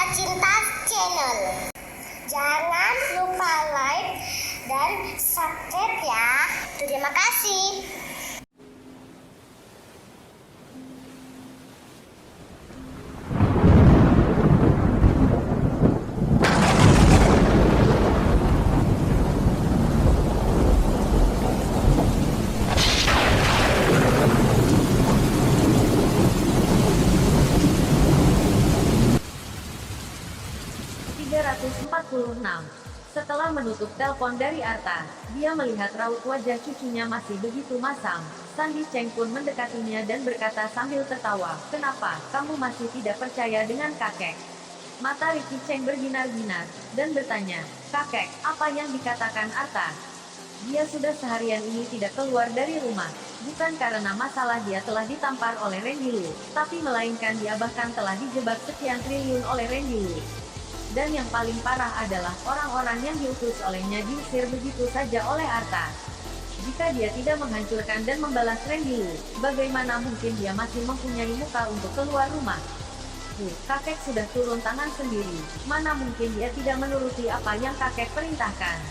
Cinta Channel. Jangan lupa like dan subscribe ya. Terima kasih. Setelah menutup telepon dari Arta, dia melihat raut wajah cucunya masih begitu masam. Sandy Cheng pun mendekatinya dan berkata sambil tertawa, "Kenapa, kamu masih tidak percaya dengan kakek?" Mata Ricky Cheng berbinar-binar, dan bertanya, "Kakek, apa yang dikatakan Arta? Dia sudah seharian ini tidak keluar dari rumah. Bukan karena masalah dia telah ditampar oleh Randy Lu, tapi melainkan dia bahkan telah dijebak sekian triliun oleh Randy Lu. Dan yang paling parah adalah orang-orang yang diutus olehnya diusir begitu saja oleh Arta. Jika dia tidak menghancurkan dan membalas Randy Lu, bagaimana mungkin dia masih mempunyai muka untuk keluar rumah?" Kakek sudah turun tangan sendiri. Mana mungkin dia tidak menuruti apa yang kakek perintahkan.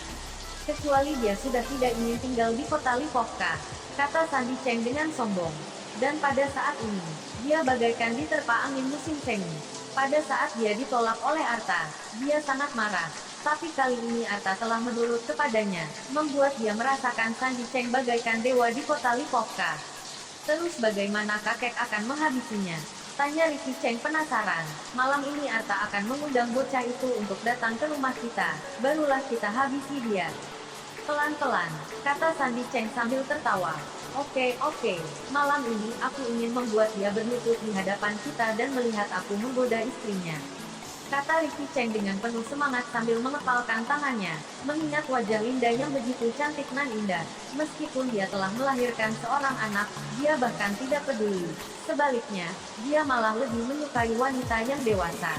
Kecuali dia sudah tidak ingin tinggal di kota Lipovka, kata Sandy Cheng dengan sombong. Dan pada saat ini, dia bagaikan diterpa angin musim semi. Pada saat dia ditolak oleh Arta, dia sangat marah. Tapi kali ini Arta telah menurut kepadanya, membuat dia merasakan Sandy Cheng bagaikan dewa di kota Lipovka. Terus bagaimana kakek akan menghabisinya? Tanya Ricky Cheng penasaran. "Malam ini Arta akan mengundang bocah itu untuk datang ke rumah kita, barulah kita habisi dia." Pelan-pelan, kata Sandy Cheng sambil tertawa. Oke, malam ini aku ingin membuat dia berlutut di hadapan kita dan melihat aku menggoda istrinya. Kata Ricky Cheng dengan penuh semangat sambil mengepalkan tangannya, mengingat wajah Linda yang begitu cantik nan indah. Meskipun dia telah melahirkan seorang anak, dia bahkan tidak peduli. Sebaliknya, dia malah lebih menyukai wanita yang dewasa.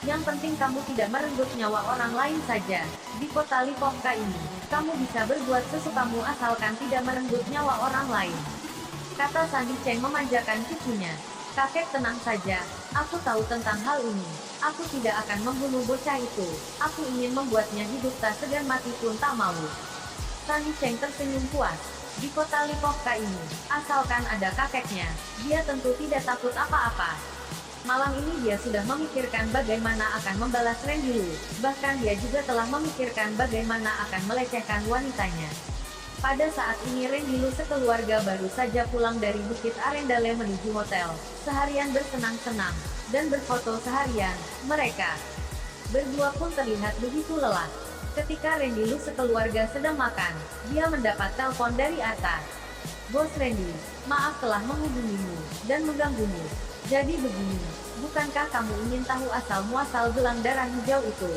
Yang penting kamu tidak merenggut nyawa orang lain saja. Di kota Lipovka ini, kamu bisa berbuat sesukamu asalkan tidak merenggut nyawa orang lain. Kata Sandy Cheng memanjakan cucunya. "Kakek tenang saja, aku tahu tentang hal ini. Aku tidak akan membunuh bocah itu. Aku ingin membuatnya hidup tak segan mati pun tak mau." Sandy Cheng tersenyum puas. Di kota Lipovka ini, asalkan ada kakeknya, dia tentu tidak takut apa-apa. Malam ini dia sudah memikirkan bagaimana akan membalas Randy Lu. Bahkan dia juga telah memikirkan bagaimana akan melecehkan wanitanya. Pada saat ini Randy Lu sekeluarga baru saja pulang dari Bukit Arendelle menuju hotel. Seharian bersenang-senang, dan berfoto seharian, mereka berdua pun terlihat begitu lelah. Ketika Randy Lu sekeluarga sedang makan, dia mendapat telepon dari Arta. "Bos Randy, maaf telah menghubungimu, dan mengganggumu. Jadi begini, bukankah kamu ingin tahu asal-muasal gelang darah hijau itu?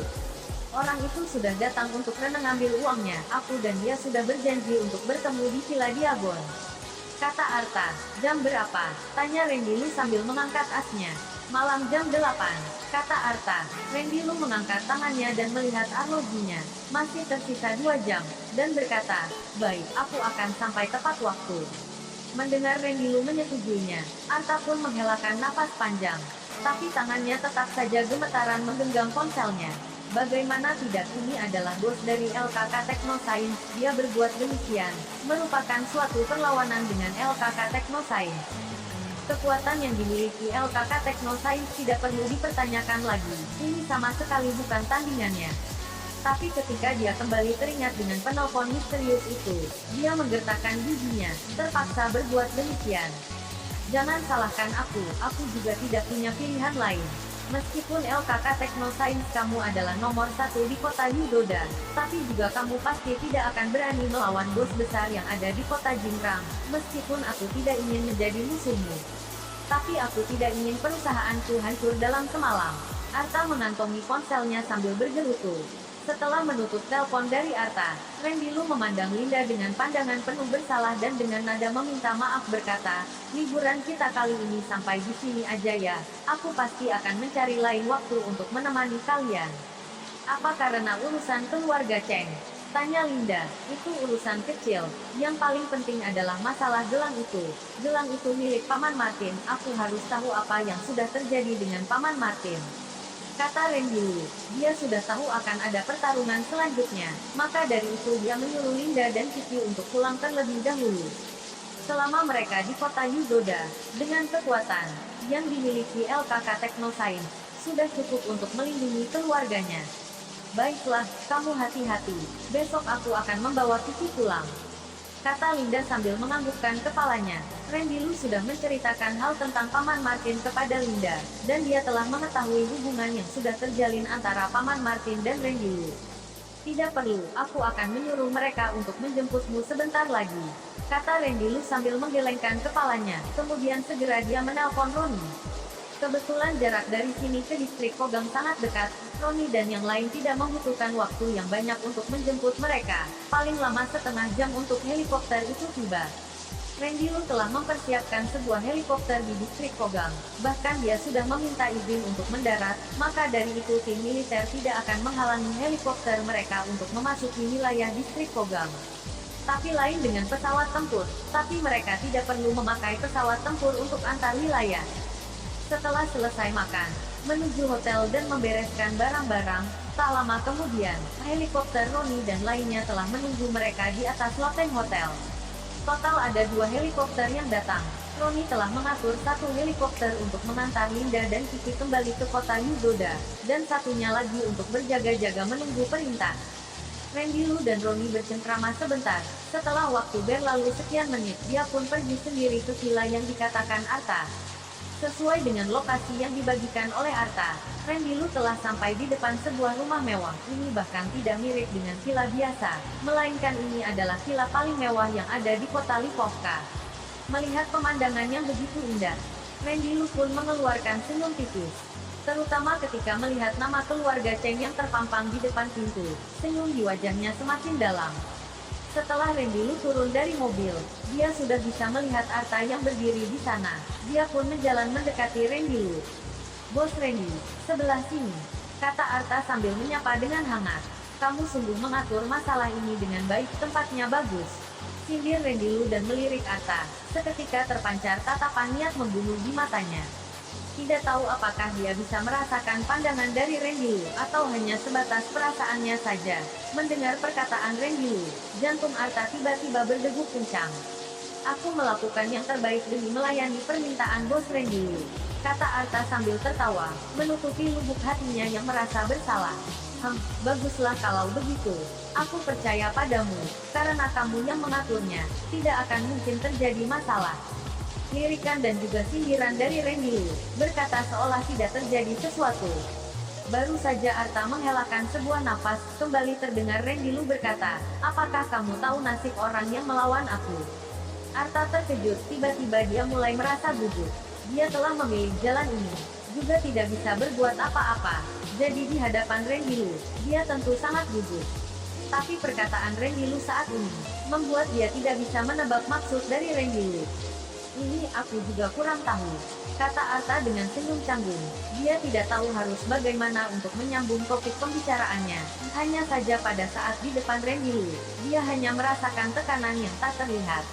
Orang itu sudah datang untuk mengambil uangnya. Aku dan dia sudah berjanji untuk bertemu di Villa Diagon." Kata Arta. "Jam berapa?" tanya Randy Lu sambil mengangkat asnya. "Malam jam 8, kata Arta. Randy Lu mengangkat tangannya dan melihat arlojinya. Masih tersisa 2 jam, dan berkata, "Baik, aku akan sampai tepat waktu." Mendengar Randy Lu menyetujuinya, Arta pun menghelakan napas panjang. Tapi tangannya tetap saja gemetaran menggenggam ponselnya. Bagaimana tidak, ini adalah bos dari LKK Technoscience. Dia berbuat demikian, merupakan suatu perlawanan dengan LKK Technoscience. Kekuatan yang dimiliki LKK Technoscience tidak perlu dipertanyakan lagi. Ini sama sekali bukan tandingannya. Tapi ketika dia kembali teringat dengan penelpon misterius itu, dia menggertakkan giginya, terpaksa berbuat demikian. "Jangan salahkan aku juga tidak punya pilihan lain. Meskipun LKK Technoscience kamu adalah nomor 1 di kota New Doda, tapi juga kamu pasti tidak akan berani melawan bos besar yang ada di kota Jingrang. Meskipun aku tidak ingin menjadi musuhmu, tapi aku tidak ingin perusahaanku hancur dalam semalam." Arta mengantongi ponselnya sambil bergerutu. Setelah menutup telepon dari Arta, Randy Lu memandang Linda dengan pandangan penuh bersalah dan dengan nada meminta maaf berkata, "Liburan kita kali ini sampai di sini aja ya. Aku pasti akan mencari lain waktu untuk menemani kalian." "Apa karena urusan keluarga Cheng?" tanya Linda. "Itu urusan kecil. Yang paling penting adalah masalah gelang itu. Gelang itu milik Paman Martin. Aku harus tahu apa yang sudah terjadi dengan Paman Martin." kata Randy Lu. Dia sudah tahu akan ada pertarungan selanjutnya, maka dari itu dia menyuruh Linda dan Kiki untuk pulang terlebih dahulu. Selama mereka di kota Yudoda, dengan kekuatan yang dimiliki LKK Technoscience, sudah cukup untuk melindungi keluarganya. Baiklah, kamu hati-hati. Besok aku akan membawa Kiki pulang, kata Linda sambil menganggukkan kepalanya. Randy Lu sudah menceritakan hal tentang Paman Martin kepada Linda, dan dia telah mengetahui hubungan yang sudah terjalin antara Paman Martin dan Randy Lu. Tidak perlu, aku akan menyuruh mereka untuk menjemputmu sebentar lagi, kata Randy Lu sambil menggelengkan kepalanya. Kemudian segera dia menelpon Roni. Kebetulan jarak dari sini ke distrik Kogang sangat dekat, Roni dan yang lain tidak membutuhkan waktu yang banyak untuk menjemput mereka. Paling lama setengah jam untuk helikopter itu tiba. Randy Lu telah mempersiapkan sebuah helikopter di distrik Kogang. Bahkan dia sudah meminta izin untuk mendarat, maka dari itu tim militer tidak akan menghalangi helikopter mereka untuk memasuki wilayah distrik Kogang. Tapi lain dengan pesawat tempur, tapi mereka tidak perlu memakai pesawat tempur untuk antar wilayah. Setelah selesai makan, menuju hotel dan membereskan barang-barang, tak lama kemudian, helikopter Roni dan lainnya telah menunggu mereka di atas loteng hotel. Total ada 2 helikopter yang datang. Roni telah mengatur 1 helikopter untuk mengantar Linda dan Kiki kembali ke kota Yudoda, dan satunya lagi untuk berjaga-jaga menunggu perintah. Randy Lu dan Roni bercengkrama sebentar. Setelah waktu berlalu sekian menit, dia pun pergi sendiri ke villa yang dikatakan Arta. Sesuai dengan lokasi yang dibagikan oleh Arta, Randy Lu telah sampai di depan sebuah rumah mewah. Ini bahkan tidak mirip dengan villa biasa, melainkan ini adalah villa paling mewah yang ada di kota Lipovka. Melihat pemandangan yang begitu indah, Randy Lu pun mengeluarkan senyum tipis. Terutama ketika melihat nama keluarga Cheng yang terpampang di depan pintu, senyum di wajahnya semakin dalam. Setelah Randy Lu turun dari mobil, dia sudah bisa melihat Arta yang berdiri di sana. Dia pun menjalan mendekati Randy Lu. "Bos Randy, sebelah sini," kata Arta sambil menyapa dengan hangat. "Kamu sungguh mengatur masalah ini dengan baik, tempatnya bagus," sindir Randy Lu dan melirik Arta. Seketika terpancar tatapan niat membunuh di matanya. Tidak tahu apakah dia bisa merasakan pandangan dari Randy Lu, atau hanya sebatas perasaannya saja. Mendengar perkataan Randy Lu, jantung Arta tiba-tiba berdegup kencang. "Aku melakukan yang terbaik demi melayani permintaan bos Randy Lu," kata Arta sambil tertawa, menutupi lubuk hatinya yang merasa bersalah. Baguslah kalau begitu. Aku percaya padamu, karena kamu yang mengaturnya, tidak akan mungkin terjadi masalah." Lirikan dan juga sindiran dari Randy Lu, berkata seolah tidak terjadi sesuatu. Baru saja Arta menghelakan sebuah napas, kembali terdengar Randy Lu berkata, "Apakah kamu tahu nasib orang yang melawan aku?" Arta terkejut, tiba-tiba dia mulai merasa gugup. Dia telah memilih jalan ini, juga tidak bisa berbuat apa-apa. Jadi di hadapan Randy Lu, dia tentu sangat gugup. Tapi perkataan Randy Lu saat ini, membuat dia tidak bisa menebak maksud dari Randy Lu. "Ini aku juga kurang tahu," kata Arta dengan senyum canggung. Dia tidak tahu harus bagaimana untuk menyambung topik pembicaraannya. Hanya saja pada saat di depan Randy Lu, dia hanya merasakan tekanan yang tak terlihat.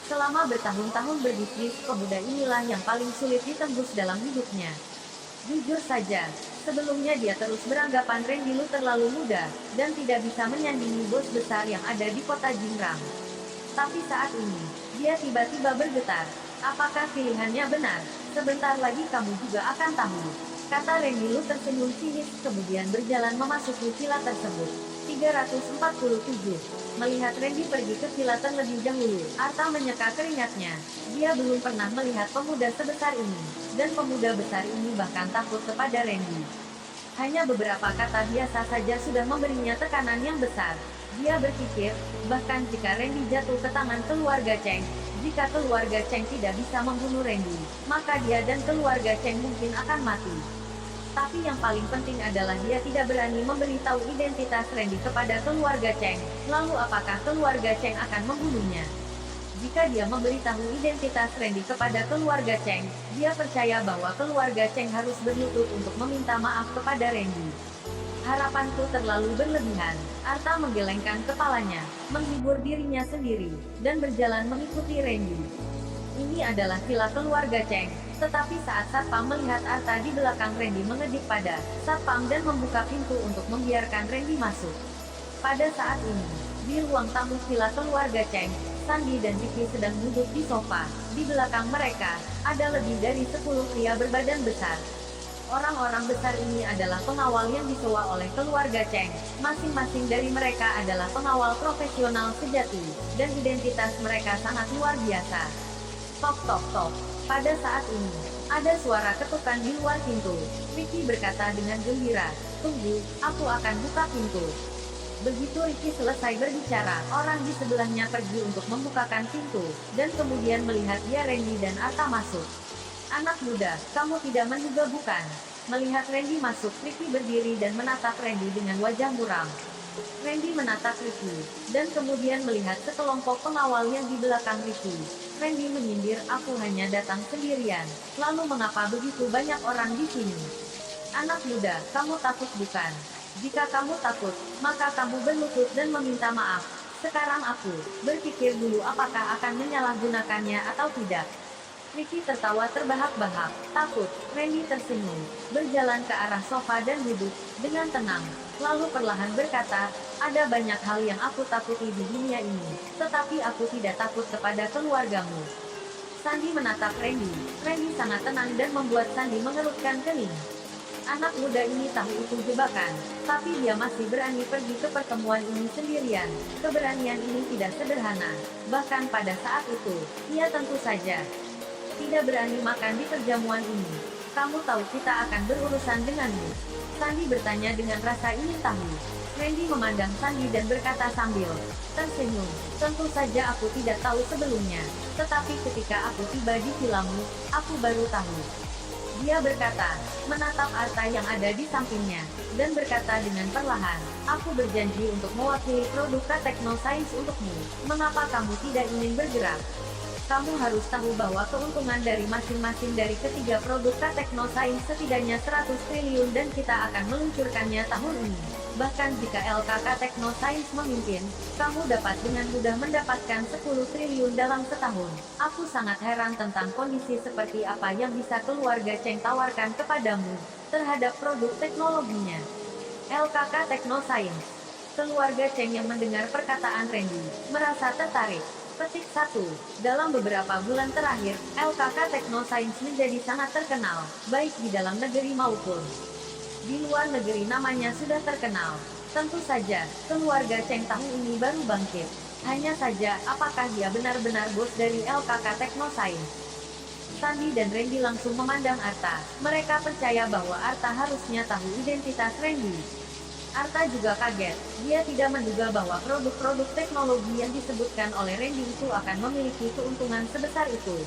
Selama bertahun-tahun berbisnis, pemuda inilah yang paling sulit ditembus dalam hidupnya. Jujur saja, sebelumnya dia terus beranggapan Randy Lu terlalu muda, dan tidak bisa menyandingi bos besar yang ada di kota Jingrang. Tapi saat ini, dia tiba-tiba bergetar. Apakah pilihannya benar? Sebentar lagi kamu juga akan tahu, kata Randy Lu tersenyum sinis, kemudian berjalan memasuki villa tersebut. 347. Melihat Randy pergi ke villa terlebih dahulu, Arta menyeka keringatnya. Dia belum pernah melihat pemuda sebesar ini, dan pemuda besar ini bahkan takut kepada Randy. Hanya beberapa kata biasa saja sudah memberinya tekanan yang besar. Dia berpikir, bahkan jika Randy jatuh ke tangan keluarga Cheng, jika keluarga Cheng tidak bisa membunuh Randy, maka dia dan keluarga Cheng mungkin akan mati. Tapi yang paling penting adalah dia tidak berani memberitahu identitas Randy kepada keluarga Cheng. Lalu apakah keluarga Cheng akan membunuhnya? Jika dia memberitahu identitas Randy kepada keluarga Cheng, dia percaya bahwa keluarga Cheng harus berlutut untuk meminta maaf kepada Randy. Harapanku terlalu berlebihan. Arta menggelengkan kepalanya, menghibur dirinya sendiri, dan berjalan mengikuti Randy. Ini adalah villa keluarga Cheng, Tetapi saat Satpam melihat Arta di belakang Randy mengedik pada Satpam dan membuka pintu untuk membiarkan Randy masuk. Pada saat ini, di ruang tamu villa keluarga Cheng, Sandy dan Vicky sedang duduk di sofa. Di belakang mereka, ada lebih dari 10 pria berbadan besar. Orang-orang besar ini adalah pengawal yang disewa oleh keluarga Cheng. Masing-masing dari mereka adalah pengawal profesional sejati, dan identitas mereka sangat luar biasa. Tok tok tok. Pada saat ini, ada suara ketukan di luar pintu. Vicky berkata dengan gembira, "Tunggu, aku akan buka pintu." Begitu Ricky selesai berbicara, orang di sebelahnya pergi untuk membukakan pintu, dan kemudian melihat dia Randy dan Arta masuk. "Anak muda, kamu tidak menduga bukan?" Melihat Randy masuk, Ricky berdiri dan menatap Randy dengan wajah muram. Randy menatap Ricky, dan kemudian melihat sekelompok pengawal yang di belakang Ricky. Randy menyindir, "Aku hanya datang sendirian, lalu mengapa begitu banyak orang di sini?" "Anak muda, kamu takut bukan? Jika kamu takut, maka kamu berlutut dan meminta maaf. Sekarang aku berpikir dulu apakah akan menyalahgunakannya atau tidak." Ricky tertawa terbahak-bahak. "Takut?" Randy tersenyum, berjalan ke arah sofa dan duduk dengan tenang. Lalu perlahan berkata, "Ada banyak hal yang aku takuti di dunia ini, tetapi aku tidak takut kepada keluargamu." Sandy menatap Randy. Randy sangat tenang dan membuat Sandy mengerutkan kening. Anak muda ini tahu itu jebakan, tapi dia masih berani pergi ke pertemuan ini sendirian. Keberanian ini tidak sederhana. Bahkan pada saat itu, ia tentu saja tidak berani makan di perjamuan ini. "Kamu tahu kita akan berurusan denganmu?" Sandy bertanya dengan rasa ingin tahu. Randy memandang Sandy dan berkata sambil tersenyum, "Tentu saja aku tidak tahu sebelumnya. Tetapi ketika aku tiba di villamu, aku baru tahu." Dia berkata, menatap Arta yang ada di sampingnya, dan berkata dengan perlahan, "Aku berjanji untuk mewakili produk Technoscience untukmu. Mengapa kamu tidak ingin bergerak? Kamu harus tahu bahwa keuntungan dari masing-masing dari ketiga produk Technoscience setidaknya 100 triliun dan kita akan meluncurkannya tahun ini. Bahkan jika LKK Technoscience memimpin, kamu dapat dengan mudah mendapatkan 10 triliun dalam setahun. Aku sangat heran tentang kondisi seperti apa yang bisa keluarga Cheng tawarkan kepadamu terhadap produk teknologinya. LKK Technoscience." Keluarga Cheng yang mendengar perkataan Randy merasa tertarik. Petik 1. Dalam beberapa bulan terakhir, LKK Technoscience menjadi sangat terkenal, baik di dalam negeri maupun di luar negeri. Namanya sudah terkenal. Tentu saja, keluarga Cheng tahun ini baru bangkit. Hanya saja, apakah dia benar-benar bos dari LKK Technoscience? Sandy dan Randy langsung memandang Arta. Mereka percaya bahwa Arta harusnya tahu identitas Randy. Arta juga kaget. Dia tidak menduga bahwa produk-produk teknologi yang disebutkan oleh Randy itu akan memiliki keuntungan sebesar itu.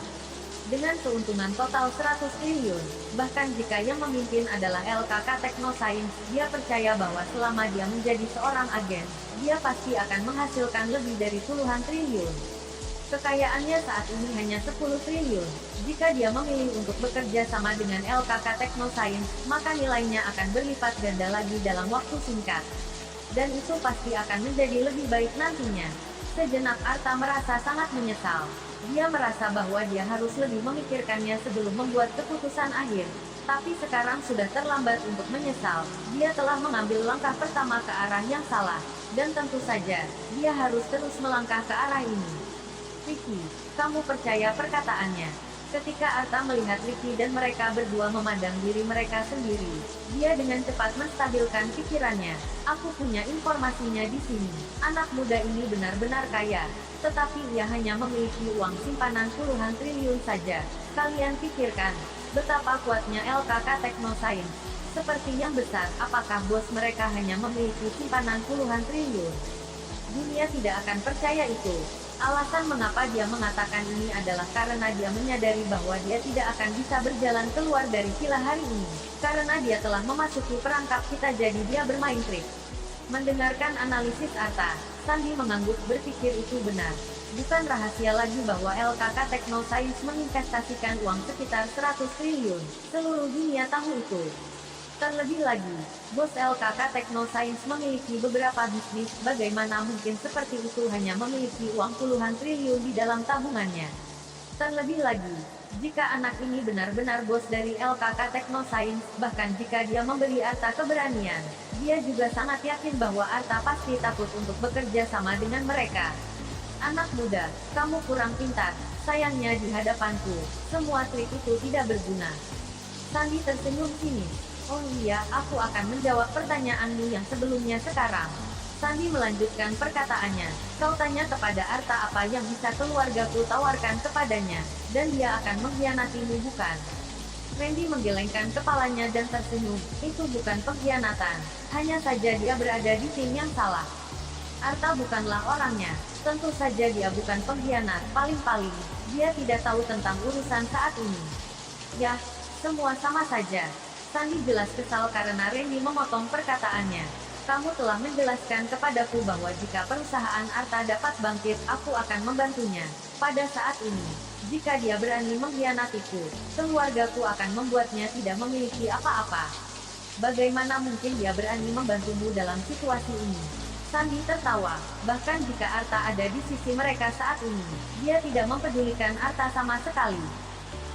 Dengan keuntungan total 100 triliun, bahkan jika yang memimpin adalah LKK Technoscience, dia percaya bahwa selama dia menjadi seorang agen, dia pasti akan menghasilkan lebih dari puluhan triliun. Kekayaannya saat ini hanya 10 triliun. Jika dia memilih untuk bekerja sama dengan LKK Technoscience, maka nilainya akan berlipat ganda lagi dalam waktu singkat. Dan itu pasti akan menjadi lebih baik nantinya. Sejenak Arta merasa sangat menyesal. Dia merasa bahwa dia harus lebih memikirkannya sebelum membuat keputusan akhir. Tapi sekarang sudah terlambat untuk menyesal. Dia telah mengambil langkah pertama ke arah yang salah. Dan tentu saja, dia harus terus melangkah ke arah ini. "Ricky, kamu percaya perkataannya?" Ketika Arta melihat Ricky dan mereka berdua memandang diri mereka sendiri, dia dengan cepat menstabilkan pikirannya. "Aku punya informasinya di sini. Anak muda ini benar-benar kaya, tetapi ia hanya memiliki uang simpanan puluhan triliun saja. Kalian pikirkan, betapa kuatnya LKK Technoscience. Seperti yang besar, apakah bos mereka hanya memiliki simpanan puluhan triliun? Dunia tidak akan percaya itu." Alasan mengapa dia mengatakan ini adalah karena dia menyadari bahwa dia tidak akan bisa berjalan keluar dari villa hari ini. Karena dia telah memasuki perangkap kita, jadi dia bermain trik. Mendengarkan analisis Arta, Sandy mengangguk, berpikir itu benar. Bukan rahasia lagi bahwa LKK Technoscience menginvestasikan uang sekitar 100 triliun. Seluruh dunia tahu itu. Terlebih lagi, bos LKK Technoscience memiliki beberapa bisnis, bagaimana mungkin seperti itu hanya memiliki uang puluhan triliun di dalam tabungannya. Terlebih lagi, Jika anak ini benar-benar bos dari LKK Technoscience, bahkan jika dia memberi Arta keberanian, dia juga sangat yakin bahwa Arta pasti takut untuk bekerja sama dengan mereka. Anak muda, kamu kurang pintar. Sayangnya di hadapanku, semua trik itu tidak berguna. Sandy tersenyum sinis. Oh iya, aku akan menjawab pertanyaanmu yang sebelumnya sekarang. Sandy melanjutkan perkataannya. Kau tanya kepada Arta apa yang bisa keluargaku tawarkan kepadanya, dan dia akan mengkhianatimu bukan? Randy menggelengkan kepalanya dan tersenyum. Itu bukan pengkhianatan. Hanya saja dia berada di tim yang salah. Arta bukanlah orangnya. Tentu saja dia bukan pengkhianat. Paling-paling, dia tidak tahu tentang urusan saat ini. Yah, semua sama saja. Sandy jelas kesal karena Randy memotong perkataannya. Kamu telah menjelaskan kepadaku bahwa jika perusahaan Arta dapat bangkit, aku akan membantunya. Pada saat ini, jika dia berani mengkhianatiku, keluargaku akan membuatnya tidak memiliki apa-apa. Bagaimana mungkin dia berani membantumu dalam situasi ini? Sandy tertawa. Bahkan jika Arta ada di sisi mereka saat ini, dia tidak mempedulikan Arta sama sekali.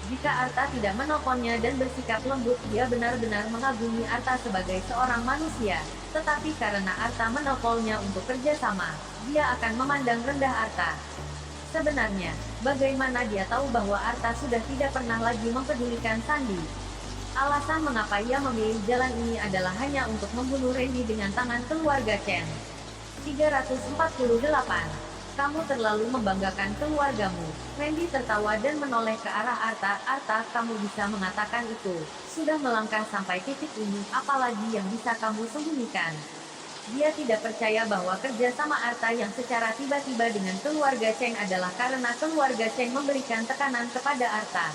Jika Arta tidak menelponnya dan bersikap lembut, dia benar-benar mengagumi Arta sebagai seorang manusia. Tetapi karena Arta menelponnya untuk kerjasama, dia akan memandang rendah Arta. Sebenarnya, bagaimana dia tahu bahwa Arta sudah tidak pernah lagi mempedulikan Sandy? Alasan mengapa ia memilih jalan ini adalah hanya untuk membunuh Randy dengan tangan keluarga Chen. 348. Kamu terlalu membanggakan keluargamu. Randy tertawa dan menoleh ke arah Arta. Arta, kamu bisa mengatakan itu. Sudah melangkah sampai titik ini, apalagi yang bisa kamu sembunyikan? Dia tidak percaya bahwa kerja sama Arta yang secara tiba-tiba dengan keluarga Cheng adalah karena keluarga Cheng memberikan tekanan kepada Arta.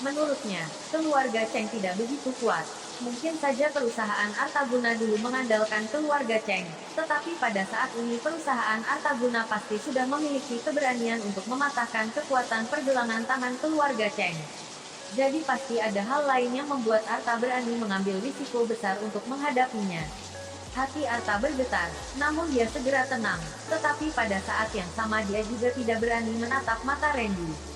Menurutnya, keluarga Cheng tidak begitu kuat. Mungkin saja perusahaan Artaguna dulu mengandalkan keluarga Cheng, tetapi pada saat ini perusahaan Artaguna pasti sudah memiliki keberanian untuk mematahkan kekuatan pergelangan tangan keluarga Cheng. Jadi pasti ada hal lain yang membuat Arta berani mengambil risiko besar untuk menghadapinya. Hati Arta bergetar, namun dia segera tenang, tetapi pada saat yang sama dia juga tidak berani menatap mata Randy.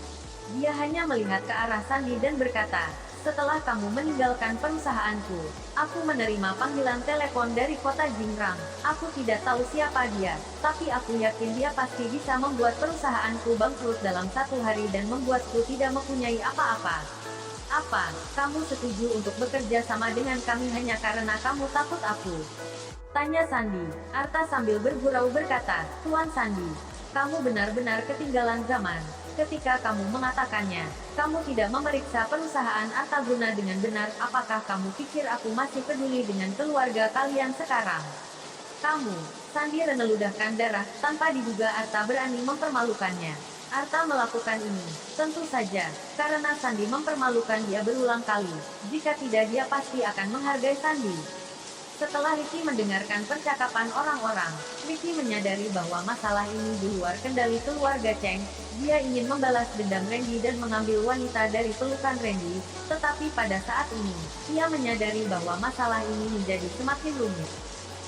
Dia hanya melihat ke arah Sandy dan berkata, setelah kamu meninggalkan perusahaanku, aku menerima panggilan telepon dari kota Jingrang. Aku tidak tahu siapa dia, tapi aku yakin dia pasti bisa membuat perusahaanku bangkrut dalam 1 hari dan membuatku tidak mempunyai apa-apa. Apa, kamu setuju untuk bekerja sama dengan kami hanya karena kamu takut aku? Tanya Sandy. Arta sambil bergurau berkata, Tuan Sandy, kamu benar-benar ketinggalan zaman. Ketika kamu mengatakannya, kamu tidak memeriksa perusahaan Artaguna dengan benar. Apakah kamu pikir aku masih peduli dengan keluarga kalian sekarang? Kamu, Sandy meneludahkan darah, tanpa diduga Arta berani mempermalukannya. Arta melakukan ini, tentu saja, karena Sandy mempermalukan dia berulang kali. Jika tidak, dia pasti akan menghargai Sandy. Setelah Ricky mendengarkan percakapan orang-orang, Ricky menyadari bahwa masalah ini di luar kendali keluarga Cheng. Dia ingin membalas dendam Randy dan mengambil wanita dari pelukan Randy, tetapi pada saat ini, ia menyadari bahwa masalah ini menjadi semakin rumit.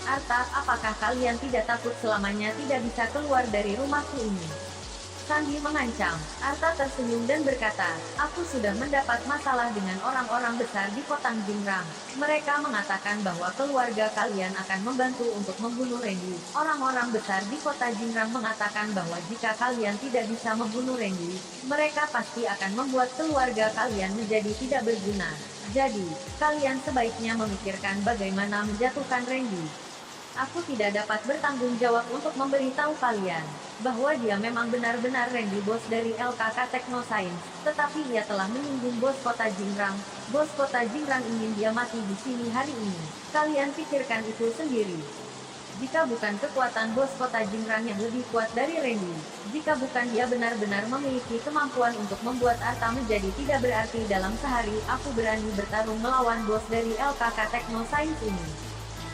Arta, apakah kalian tidak takut selamanya tidak bisa keluar dari rumahku ini? Sandy mengancam. Arta tersenyum dan berkata, aku sudah mendapat masalah dengan orang-orang besar di kota Jingrang. Mereka mengatakan bahwa keluarga kalian akan membantu untuk membunuh Randy. Orang-orang besar di kota Jingrang mengatakan bahwa jika kalian tidak bisa membunuh Randy, mereka pasti akan membuat keluarga kalian menjadi tidak berguna. Jadi, kalian sebaiknya memikirkan bagaimana menjatuhkan Randy. Aku tidak dapat bertanggung jawab untuk memberitahu kalian bahwa dia memang benar-benar Randy bos dari LKK Technoscience, tetapi ia telah menyinggung bos kota Jingrang. Bos kota Jingrang ingin dia mati di sini hari ini. Kalian pikirkan itu sendiri. Jika bukan kekuatan bos kota Jingrang yang lebih kuat dari Randy, jika bukan dia benar-benar memiliki kemampuan untuk membuat Arta menjadi tidak berarti dalam sehari, aku berani bertarung melawan bos dari LKK Technoscience ini.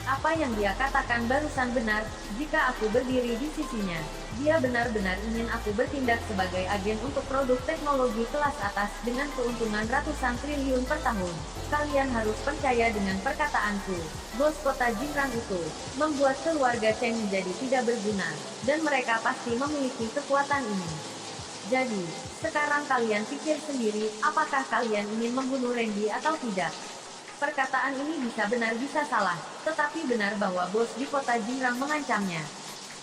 Apa yang dia katakan barusan benar. Jika aku berdiri di sisinya, dia benar-benar ingin aku bertindak sebagai agen untuk produk teknologi kelas atas dengan keuntungan ratusan triliun per tahun. Kalian harus percaya dengan perkataanku. Bos kota Jingrang itu membuat keluarga Cheng menjadi tidak berguna, dan mereka pasti memiliki kekuatan ini. Jadi, sekarang kalian pikir sendiri, apakah kalian ingin membunuh Randy atau tidak? Perkataan ini bisa benar bisa salah, tetapi benar bahwa bos di kota Jingrang mengancamnya.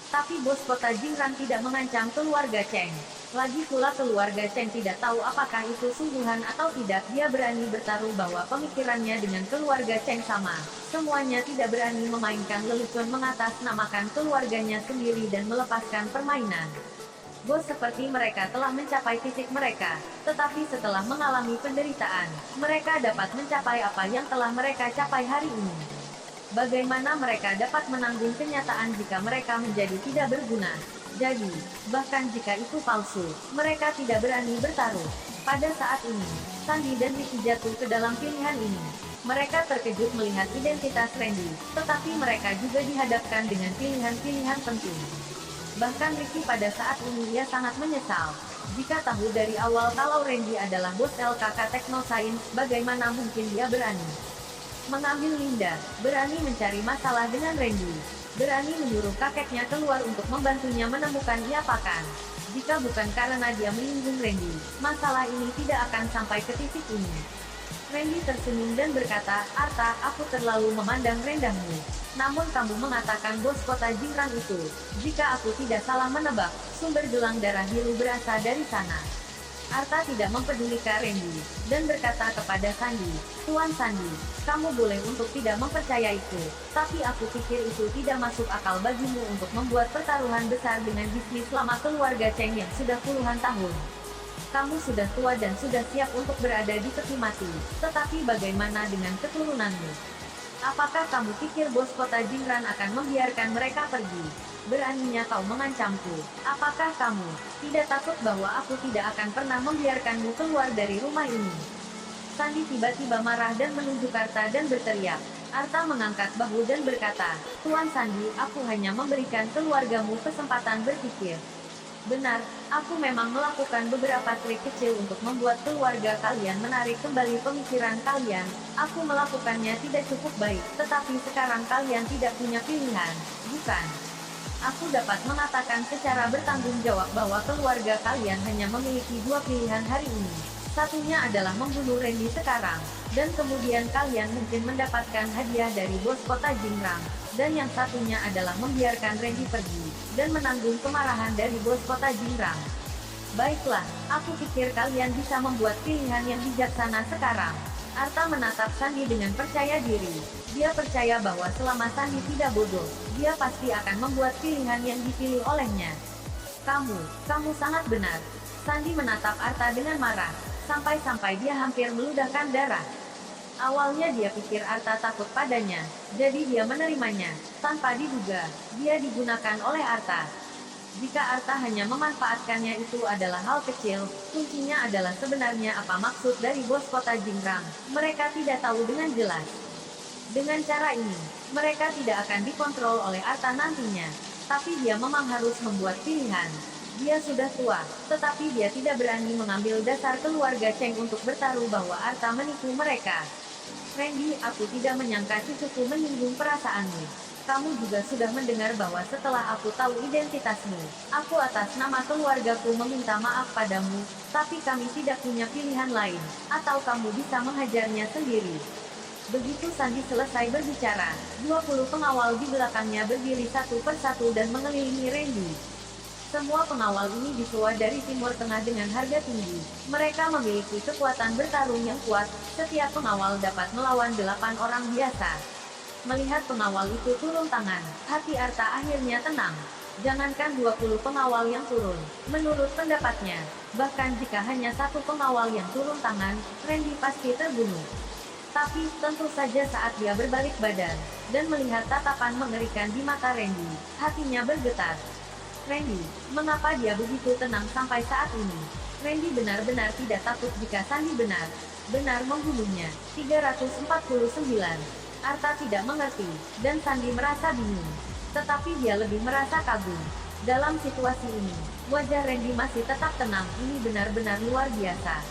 Tapi bos kota Jingrang tidak mengancam keluarga Cheng. Lagi pula keluarga Cheng tidak tahu apakah itu sungguhan atau tidak. Dia berani bertaruh bahwa pemikirannya dengan keluarga Cheng sama. Semuanya tidak berani memainkan lelucon mengatasnamakan keluarganya sendiri dan melepaskan permainan. Bos seperti mereka telah mencapai titik mereka, tetapi setelah mengalami penderitaan, mereka dapat mencapai apa yang telah mereka capai hari ini. Bagaimana mereka dapat menanggung kenyataan jika mereka menjadi tidak berguna? Jadi, bahkan jika itu palsu, mereka tidak berani bertaruh. Pada saat ini, Sandy dan Ricky jatuh ke dalam pilihan ini. Mereka terkejut melihat identitas Randy, tetapi mereka juga dihadapkan dengan pilihan-pilihan penting. Bahkan Ricky pada saat ini ia sangat menyesal. Jika tahu dari awal kalau Randy adalah bos LKK Technoscience, bagaimana mungkin dia berani mengambil Linda, berani mencari masalah dengan Randy, berani menyuruh kakeknya keluar untuk membantunya menemukan ia Pakan. Jika bukan karena dia melindungi Randy, masalah ini tidak akan sampai ke titik ini. Randy tersenyum dan berkata, Arta, aku terlalu memandang rendahmu. Namun kamu mengatakan bos kota Jingrang itu. Jika aku tidak salah menebak, sumber gelang darah biru berasal dari sana. Arta tidak mempedulikan Randy, dan berkata kepada Sandy, Tuan Sandy, kamu boleh untuk tidak mempercayaiku, tapi aku pikir itu tidak masuk akal bagimu untuk membuat pertaruhan besar dengan bisnis lama keluarga Cheng yang sudah puluhan tahun. Kamu sudah tua dan sudah siap untuk berada di tepi mati, tetapi bagaimana dengan keturunanmu? Apakah kamu pikir bos kota Jingrang akan membiarkan mereka pergi? Beraninya kau mengancamku. Apakah kamu tidak takut bahwa aku tidak akan pernah membiarkanmu keluar dari rumah ini? Sandy tiba-tiba marah dan menunjuk Arta dan berteriak. Arta mengangkat bahu dan berkata, Tuan Sandy, aku hanya memberikan keluargamu kesempatan berpikir. Benar, aku memang melakukan beberapa trik kecil untuk membuat keluarga kalian menarik kembali pemikiran kalian. Aku melakukannya tidak cukup baik, tetapi sekarang kalian tidak punya pilihan, bukan? Aku dapat mengatakan secara bertanggung jawab bahwa keluarga kalian hanya memiliki dua pilihan hari ini. Satunya adalah membunuh Randy sekarang, dan kemudian kalian mungkin mendapatkan hadiah dari bos kota Jingrang. Dan yang satunya adalah membiarkan Randy pergi, dan menanggung kemarahan dari bos kota Jingrang. Baiklah, aku pikir kalian bisa membuat pilihan yang bijaksana sekarang. Arta menatap Sandy dengan percaya diri. Dia percaya bahwa selama Sandy tidak bodoh, dia pasti akan membuat pilihan yang dipilih olehnya. Kamu sangat benar. Sandy menatap Arta dengan marah, sampai-sampai dia hampir meludahkan darah. Awalnya dia pikir Arta takut padanya, jadi dia menerimanya. Tanpa diduga, dia digunakan oleh Arta. Jika Arta hanya memanfaatkannya itu adalah hal kecil, kuncinya adalah sebenarnya apa maksud dari bos kota Jingrang. Mereka tidak tahu dengan jelas. Dengan cara ini, mereka tidak akan dikontrol oleh Arta nantinya. Tapi dia memang harus membuat pilihan. Dia sudah tua, tetapi dia tidak berani mengambil dasar keluarga Cheng untuk bertaruh bahwa Arta menipu mereka. Randy, aku tidak menyangka cucuku menyinggung perasaanmu. Kamu juga sudah mendengar bahwa setelah aku tahu identitasmu, aku atas nama keluargaku meminta maaf padamu, tapi kami tidak punya pilihan lain, atau kamu bisa menghajarnya sendiri. Begitu Sandy selesai berbicara, 20 pengawal di belakangnya berdiri satu persatu dan mengelilingi Randy. Semua pengawal ini disewa dari Timur Tengah dengan harga tinggi. Mereka memiliki kekuatan bertarung yang kuat, setiap pengawal dapat melawan 8 orang biasa. Melihat pengawal itu turun tangan, hati Arta akhirnya tenang. Jangankan 20 pengawal yang turun, menurut pendapatnya, bahkan jika hanya satu pengawal yang turun tangan, Randy pasti terbunuh. Tapi, tentu saja saat dia berbalik badan, dan melihat tatapan mengerikan di mata Randy, hatinya bergetar. Randy, mengapa dia begitu tenang sampai saat ini? Randy benar-benar tidak takut jika Sandy benar membunuhnya. 349. Arta tidak mengerti, dan Sandy merasa bingung. Tetapi dia lebih merasa kagum. Dalam situasi ini, wajah Randy masih tetap tenang, ini benar-benar luar biasa.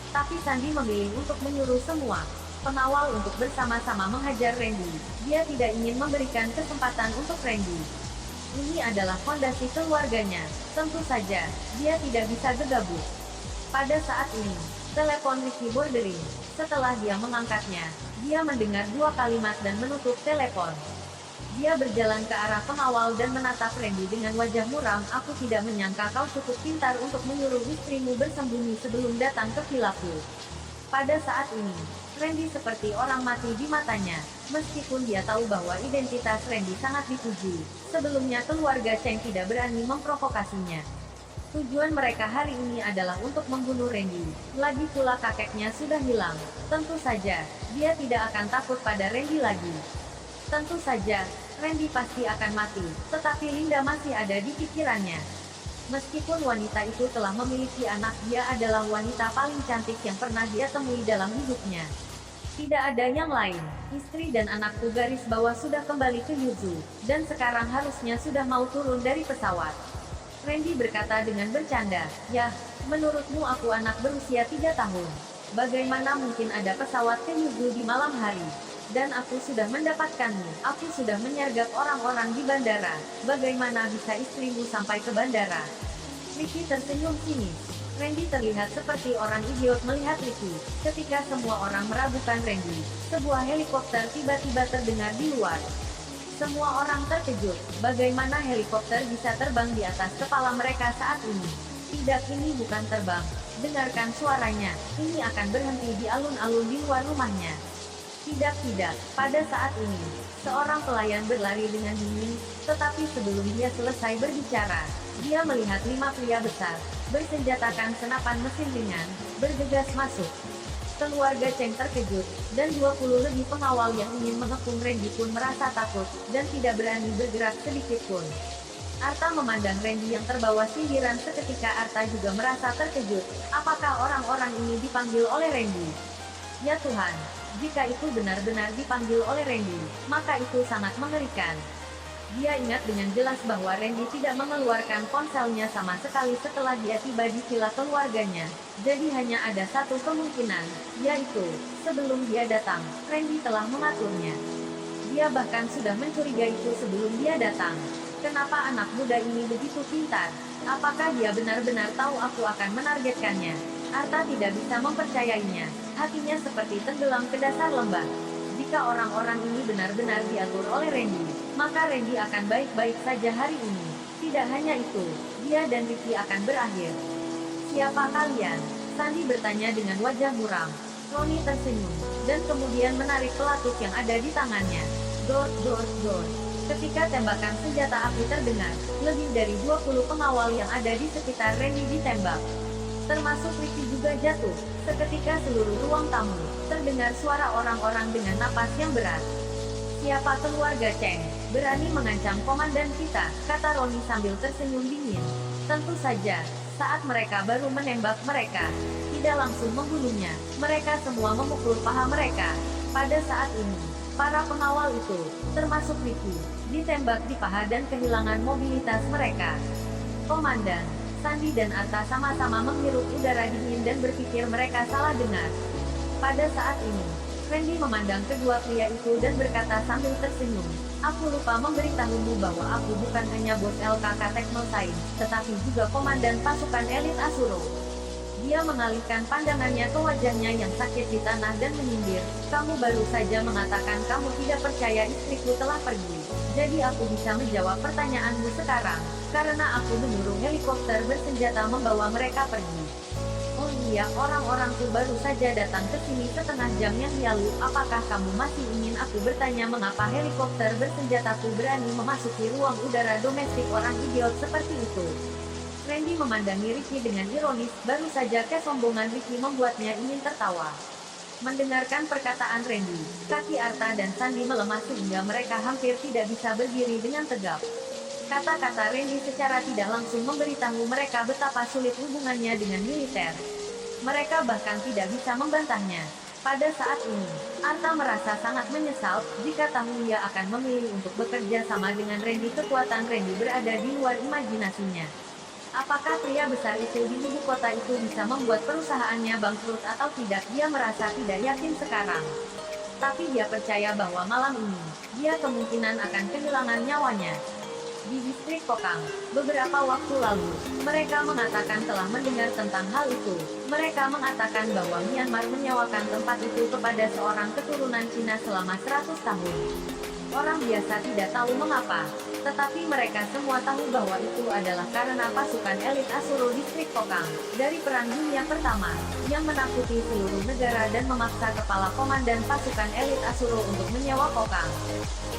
Tapi Sandy memilih untuk menyuruh semua pengawal untuk bersama-sama menghajar Randy. Dia tidak ingin memberikan kesempatan untuk Randy Ini adalah fondasi keluarganya. Tentu saja, dia tidak bisa gegabah. Pada saat ini, telepon Ricky berdering. Setelah dia mengangkatnya, dia mendengar dua kalimat dan menutup telepon. Dia berjalan ke arah pengawal dan menatap Randy dengan wajah muram. Aku tidak menyangka kau cukup pintar untuk menyuruh istrimu bersembunyi sebelum datang ke vilaku. Pada saat ini, Randy seperti orang mati di matanya. Meskipun dia tahu bahwa identitas Randy sangat dipuji, sebelumnya keluarga Cheng tidak berani memprovokasinya. Tujuan mereka hari ini adalah untuk membunuh Randy. Lagi pula kakeknya sudah hilang. Tentu saja, dia tidak akan takut pada Randy lagi. Tentu saja, Randy pasti akan mati, tetapi Linda masih ada di pikirannya. Meskipun wanita itu telah memiliki anak, dia adalah wanita paling cantik yang pernah dia temui dalam hidupnya. Tidak ada yang lain. Istri dan anakku garis bawah sudah kembali ke Yuzu, dan sekarang harusnya sudah mau turun dari pesawat. Randy berkata dengan bercanda, "Yah, menurutmu aku anak berusia 3 tahun. Bagaimana mungkin ada pesawat ke Yuzu di malam hari? Dan aku sudah mendapatkanmu. Aku sudah menyergap orang-orang di bandara. Bagaimana bisa istrimu sampai ke bandara?" Ricky tersenyum sinis. Randy terlihat seperti orang idiot melihat Ricky. Ketika semua orang meragukan Randy, sebuah helikopter tiba-tiba terdengar di luar. Semua orang terkejut. Bagaimana helikopter bisa terbang di atas kepala mereka saat ini? Tidak, ini bukan terbang. Dengarkan suaranya. Ini akan berhenti di alun-alun di luar rumahnya. Tidak. Pada saat ini, seorang pelayan berlari dengan dingin, tetapi sebelum dia selesai berbicara, dia melihat 5 pria besar, bersenjatakan senapan mesin ringan, bergegas masuk. Keluarga Cheng terkejut, dan 20 lebih pengawal yang ingin mengepung Randy pun merasa takut, dan tidak berani bergerak sedikit pun. Arta memandang Randy yang terbawa sindiran seketika. Arta juga merasa terkejut. Apakah orang-orang ini dipanggil oleh Randy? Ya Tuhan, jika itu benar-benar dipanggil oleh Randy, maka itu sangat mengerikan. Dia ingat dengan jelas bahwa Randy tidak mengeluarkan ponselnya sama sekali setelah dia tiba di villa keluarganya. Jadi hanya ada satu kemungkinan, yaitu, sebelum dia datang, Randy telah mengaturnya. Dia bahkan sudah mencurigai itu sebelum dia datang. Kenapa anak muda ini begitu pintar? Apakah dia benar-benar tahu aku akan menargetkannya? Arta tidak bisa mempercayainya. Hatinya seperti tenggelam ke dasar lembah. Jika orang-orang ini benar-benar diatur oleh Randy, maka Randy akan baik-baik saja hari ini. Tidak hanya itu, dia dan Ricky akan berakhir. "Siapa kalian?" Sandy bertanya dengan wajah muram. Ronnie tersenyum, dan kemudian menarik pelatuk yang ada di tangannya. Dor. Ketika tembakan senjata api terdengar, lebih dari 20 pengawal yang ada di sekitar Randy ditembak. Termasuk Ricky juga jatuh. Seketika seluruh ruang tamu, terdengar suara orang-orang dengan napas yang berat. "Siapa keluarga Cheng berani mengancam komandan kita?" kata Ronnie sambil tersenyum dingin. Tentu saja, saat mereka baru menembak mereka, tidak langsung membunuhnya, mereka semua memukul paha mereka. Pada saat ini, para pengawal itu, termasuk Ricky, ditembak di paha dan kehilangan mobilitas mereka. Komandan, Sandy dan Arta sama-sama menghirup udara dingin dan berpikir mereka salah dengar. Pada saat ini, Randy memandang kedua pria itu dan berkata sambil tersenyum, "Aku lupa memberitahumu bahwa aku bukan hanya bos LKK Tekno Science, tetapi juga komandan pasukan elit Asuro." Dia mengalihkan pandangannya ke wajahnya yang sakit di tanah dan menyindir, "Kamu baru saja mengatakan kamu tidak percaya istriku telah pergi. Jadi aku bisa menjawab pertanyaanmu sekarang, karena aku menyuruh helikopter bersenjata membawa mereka pergi." "Oh iya, orang-orangku baru saja datang ke sini setengah jam yang lalu. Apakah kamu masih ingin aku bertanya mengapa helikopter bersenjataku berani memasuki ruang udara domestik orang idiot seperti itu?" Randy memandangi Ricky dengan ironis. Baru saja kesombongan Ricky membuatnya ingin tertawa. Mendengarkan perkataan Randy, kaki Arta dan Sandy melemah sehingga mereka hampir tidak bisa berdiri dengan tegap. Kata-kata Randy secara tidak langsung memberitahu mereka betapa sulit hubungannya dengan militer. Mereka bahkan tidak bisa membantahnya. Pada saat ini, Arta merasa sangat menyesal jika tahu ia akan memilih untuk bekerja sama dengan Randy. Kekuatan Randy berada di luar imajinasinya. Apakah pria besar itu di ibu kota itu bisa membuat perusahaannya bangkrut atau tidak? Dia merasa tidak yakin sekarang. Tapi dia percaya bahwa malam ini, dia kemungkinan akan kehilangan nyawanya. di distrik Kokang. Beberapa waktu lalu, mereka mengatakan telah mendengar tentang hal itu. Mereka mengatakan bahwa Myanmar menyewakan tempat itu kepada seorang keturunan Cina selama 100 tahun. Orang biasa tidak tahu mengapa, tetapi mereka semua tahu bahwa itu adalah karena pasukan elit Asuro distrik Kokang dari Perang Dunia Pertama, yang menakuti seluruh negara dan memaksa kepala komandan pasukan elit Asuro untuk menyewa Kokang.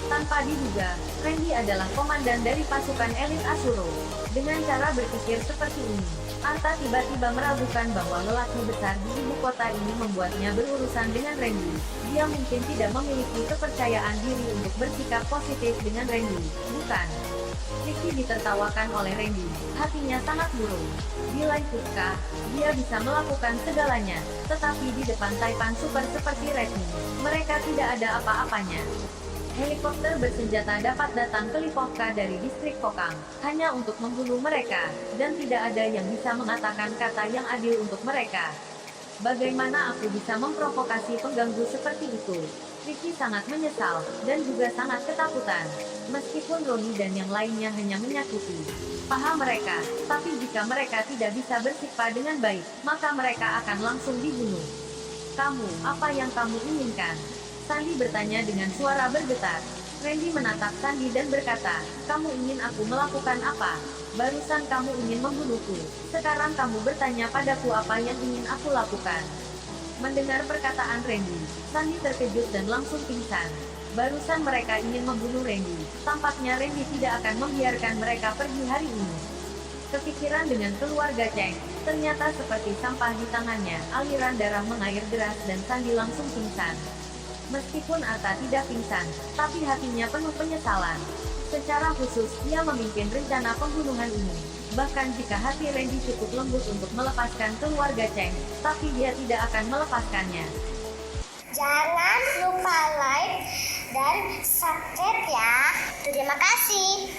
Tanpa diduga, Randy adalah komandan dari pasukan elit Asuro. Dengan cara berpikir seperti ini, Arta tiba-tiba meragukan bahwa lelaki besar di ibu kota ini membuatnya berurusan dengan Randy. Dia mungkin tidak memiliki kepercayaan diri untuk bersikap positif dengan Randy, bukan? Ricky ditertawakan oleh Randy. Hatinya sangat murung. Bila itukah, dia bisa melakukan segalanya. Tetapi di depan Taipan Super seperti Redmi, mereka tidak ada apa-apanya. Helikopter bersenjata dapat datang ke Lipovka dari distrik Kokang, hanya untuk membunuh mereka, dan tidak ada yang bisa mengatakan kata yang adil untuk mereka. Bagaimana aku bisa memprovokasi pengganggu seperti itu? Ricky sangat menyesal, dan juga sangat ketakutan. Meskipun Roni dan yang lainnya hanya menyakiti paha mereka, tapi jika mereka tidak bisa bersikap dengan baik, maka mereka akan langsung dibunuh. Kamu, apa yang kamu inginkan? Sandy bertanya dengan suara bergetar. Randy menatap Sandy dan berkata, kamu ingin aku melakukan apa? Barusan kamu ingin membunuhku. Sekarang kamu bertanya padaku apa yang ingin aku lakukan. Mendengar perkataan Randy, Sandy terkejut dan langsung pingsan. Barusan mereka ingin membunuh Randy. Tampaknya Randy tidak akan membiarkan mereka pergi hari ini. Kepikiran dengan keluarga Cheng, ternyata seperti sampah di tangannya. Aliran darah mengalir deras dan Sandy langsung pingsan. Meskipun Arta tidak pingsan, tapi hatinya penuh penyesalan. Secara khusus, dia memimpin rencana pembunuhan ini. Bahkan jika hati Randy cukup lembut untuk melepaskan keluarga Cheng, tapi dia tidak akan melepaskannya. Jangan lupa like dan subscribe ya. Terima kasih.